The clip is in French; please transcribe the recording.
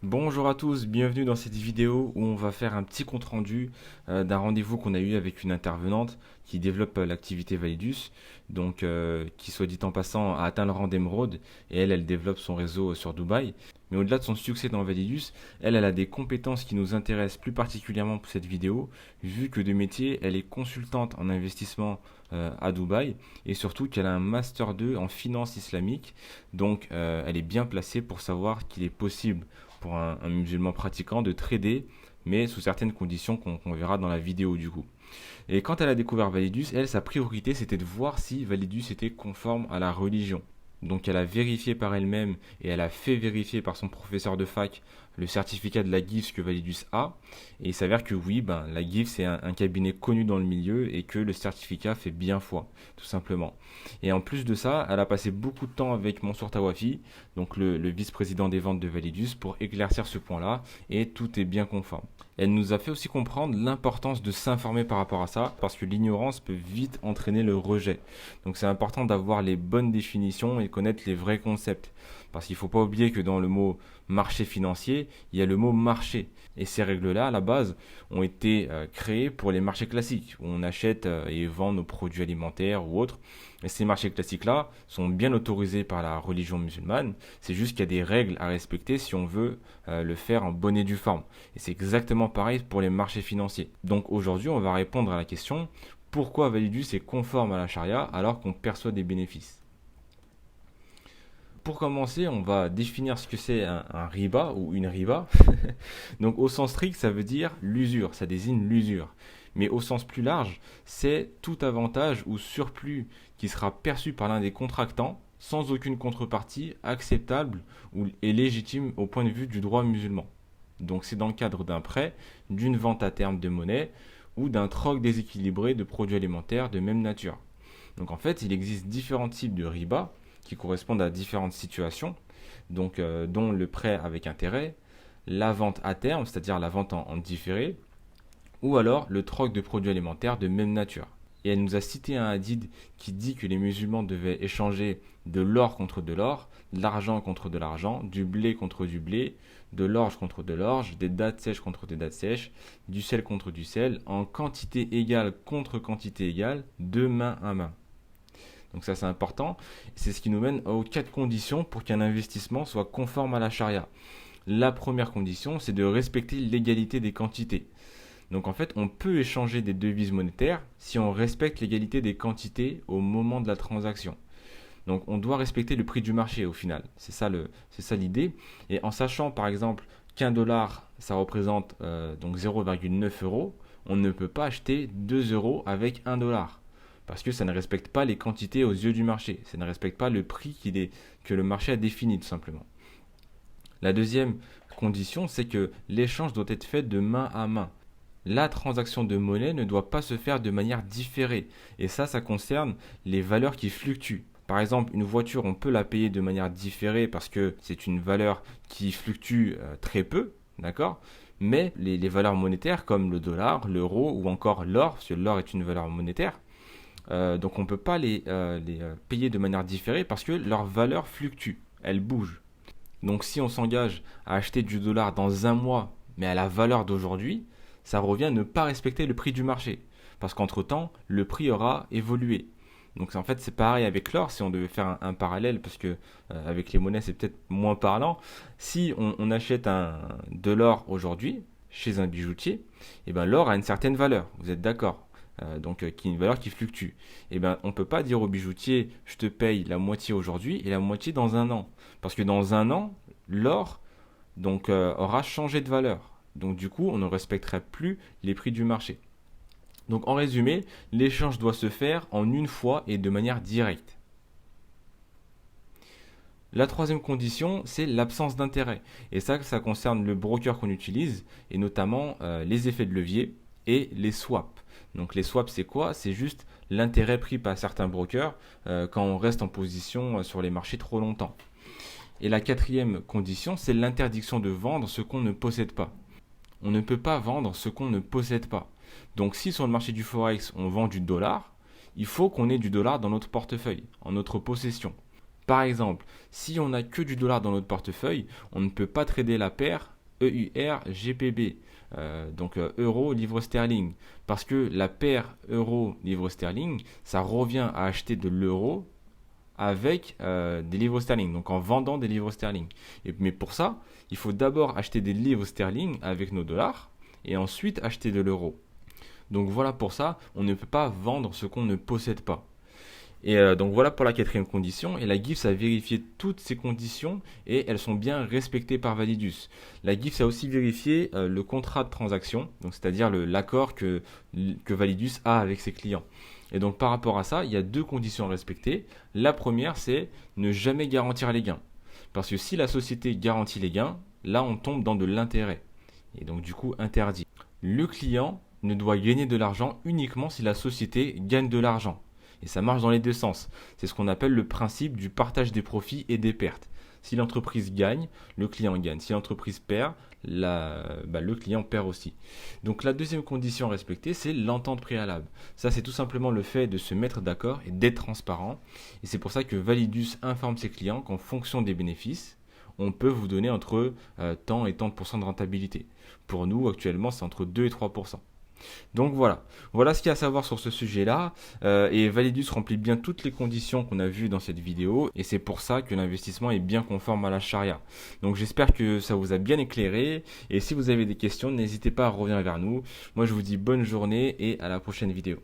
Bonjour à tous, bienvenue dans cette vidéo où on va faire un petit compte rendu d'un rendez-vous qu'on a eu avec une intervenante qui développe l'activité Validus, donc qui soit dit en passant a atteint le rang d'émeraude et elle développe son réseau sur Dubaï. Mais au-delà de son succès dans Validus, elle a des compétences qui nous intéressent plus particulièrement pour cette vidéo, vu que de métier, elle est consultante en investissement à Dubaï et surtout qu'elle a un Master 2 en finance islamique, donc elle est bien placée pour savoir qu'il est possible pour un musulman pratiquant de trader, mais sous certaines conditions qu'on verra dans la vidéo du coup. Et quand elle a découvert Validus, elle, sa priorité, c'était de voir si Validus était conforme à la religion. Donc elle a vérifié par elle-même et elle a fait vérifier par son professeur de fac le certificat de la GIFS que Validus a. Et il s'avère que oui, la GIFS c'est un cabinet connu dans le milieu et que le certificat fait bien foi, tout simplement. Et en plus de ça, elle a passé beaucoup de temps avec Mansour Tawafi, donc le vice-président des ventes de Validus, pour éclaircir ce point-là et tout est bien conforme. Elle nous a fait aussi comprendre l'importance de s'informer par rapport à ça, parce que l'ignorance peut vite entraîner le rejet. Donc c'est important d'avoir les bonnes définitions et connaître les vrais concepts. Parce qu'il ne faut pas oublier que dans le mot marché financier, il y a le mot marché. Et ces règles-là, à la base, ont été créées pour les marchés classiques, où on achète et vend nos produits alimentaires ou autres. Et ces marchés classiques-là sont bien autorisés par la religion musulmane. C'est juste qu'il y a des règles à respecter si on veut le faire en bonne et due forme. Et c'est exactement pareil pour les marchés financiers. Donc aujourd'hui, on va répondre à la question pourquoi Validus est conforme à la charia alors qu'on perçoit des bénéfices. Pour commencer, on va définir ce que c'est un riba ou une riba. Donc au sens strict, ça veut dire l'usure, ça désigne l'usure. Mais au sens plus large, c'est tout avantage ou surplus qui sera perçu par l'un des contractants sans aucune contrepartie acceptable et légitime au point de vue du droit musulman. Donc c'est dans le cadre d'un prêt, d'une vente à terme de monnaie ou d'un troc déséquilibré de produits alimentaires de même nature. Donc en fait, il existe différents types de riba qui correspondent à différentes situations, donc dont le prêt avec intérêt, la vente à terme, c'est-à-dire la vente en différé, ou alors le troc de produits alimentaires de même nature. Et elle nous a cité un hadith qui dit que les musulmans devaient échanger de l'or contre de l'or, de l'argent contre de l'argent, du blé contre du blé, de l'orge contre de l'orge, des dattes sèches contre des dattes sèches, du sel contre du sel, en quantité égale contre quantité égale, de main à main. Donc ça c'est important. C'est ce qui nous mène aux 4 conditions pour qu'un investissement soit conforme à la charia. La première condition, c'est de respecter l'égalité des quantités. Donc en fait, on peut échanger des devises monétaires si on respecte l'égalité des quantités au moment de la transaction. Donc on doit respecter le prix du marché au final. C'est ça l'idée. Et en sachant par exemple qu'un dollar, ça représente donc 0,9 euros, on ne peut pas acheter 2 euros avec 1 dollar. Parce que ça ne respecte pas les quantités aux yeux du marché. Ça ne respecte pas le prix que le marché a défini tout simplement. La deuxième condition, c'est que l'échange doit être fait de main à main. La transaction de monnaie ne doit pas se faire de manière différée. Et ça concerne les valeurs qui fluctuent. Par exemple, une voiture, on peut la payer de manière différée parce que c'est une valeur qui fluctue très peu, d'accord. Mais les valeurs monétaires comme le dollar, l'euro ou encore l'or, parce que l'or est une valeur monétaire, donc on ne peut pas les payer de manière différée parce que leur valeur fluctue, elle bouge. Donc si on s'engage à acheter du dollar dans un mois, mais à la valeur d'aujourd'hui, ça revient à ne pas respecter le prix du marché. Parce qu'entre-temps, le prix aura évolué. Donc en fait c'est pareil avec l'or, si on devait faire un parallèle, parce que avec les monnaies c'est peut-être moins parlant, si on achète de l'or aujourd'hui chez un bijoutier, et ben l'or a une certaine valeur, vous êtes d'accord. Donc qui est une valeur qui fluctue. Et ben on peut pas dire au bijoutier je te paye la moitié aujourd'hui et la moitié dans un an, parce que dans un an l'or donc aura changé de valeur. Donc du coup on ne respecterait plus les prix du marché. Donc en résumé, l'échange doit se faire en une fois et de manière directe. La troisième condition, c'est l'absence d'intérêt. Et ça concerne le broker qu'on utilise, et notamment les effets de levier et les swaps. Donc les swaps, c'est quoi? C'est juste l'intérêt pris par certains brokers quand on reste en position sur les marchés trop longtemps. Et la quatrième condition, c'est l'interdiction de vendre ce qu'on ne possède pas. On ne peut pas vendre ce qu'on ne possède pas. Donc si sur le marché du Forex, on vend du dollar, il faut qu'on ait du dollar dans notre portefeuille, en notre possession. Par exemple, si on n'a que du dollar dans notre portefeuille, on ne peut pas trader la paire EUR-GPB, donc euro-livre sterling. Parce que la paire euro-livre sterling, ça revient à acheter de l'euro avec des livres sterling, donc en vendant des livres sterling. Mais pour ça, il faut d'abord acheter des livres sterling avec nos dollars et ensuite acheter de l'euro. Donc voilà pour ça, on ne peut pas vendre ce qu'on ne possède pas. Et donc voilà pour la quatrième condition. Et la GIFS a vérifié toutes ces conditions et elles sont bien respectées par Validus. La GIFS a aussi vérifié le contrat de transaction, donc c'est-à-dire l'accord que Validus a avec ses clients. Et donc par rapport à ça, il y a deux conditions à respecter. La première, c'est ne jamais garantir les gains. Parce que si la société garantit les gains, là on tombe dans de l'intérêt. Et donc du coup interdit. Le client ne doit gagner de l'argent uniquement si la société gagne de l'argent. Et ça marche dans les deux sens. C'est ce qu'on appelle le principe du partage des profits et des pertes. Si l'entreprise gagne, le client gagne. Si l'entreprise perd, le client perd aussi. Donc la deuxième condition à respecter, c'est l'entente préalable. Ça, c'est tout simplement le fait de se mettre d'accord et d'être transparent. Et c'est pour ça que Validus informe ses clients qu'en fonction des bénéfices, on peut vous donner entre tant et tant de pourcents de rentabilité. Pour nous, actuellement, c'est entre 2 et 3%. Donc voilà ce qu'il y a à savoir sur ce sujet-là. Et Validus remplit bien toutes les conditions qu'on a vues dans cette vidéo. Et c'est pour ça que l'investissement est bien conforme à la charia. Donc j'espère que ça vous a bien éclairé. Et si vous avez des questions, n'hésitez pas à revenir vers nous. Moi je vous dis bonne journée et à la prochaine vidéo.